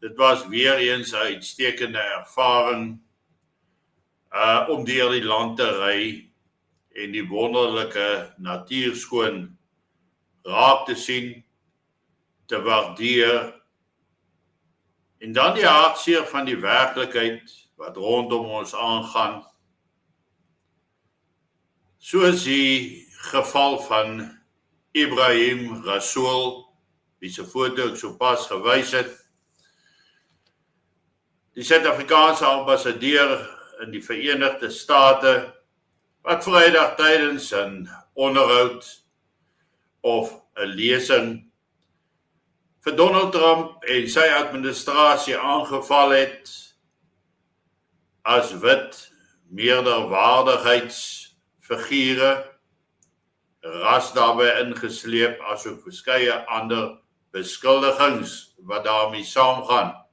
Dit was weer eens 'n uitstekende ervaring om deur die land te ry en die wonderlike natuurskoon raak te sien, te waardeer en dan die hartseer van die werklikheid wat rondom ons aangaan. Soos die geval van Ibrahim Rasool, wie se foto ek sopas gewys het, die Suid-Afrikaanse ambassadeur in die Verenigde State, wat Vrydag tydens 'n onderhoud of 'n lesing vir Donald Trump en sy administrasie aangeval het as wit meerderwaardigheidsfigure, ras daarbey ingesleep, asook verskeie ander beskuldigings wat daarmee saamgaan.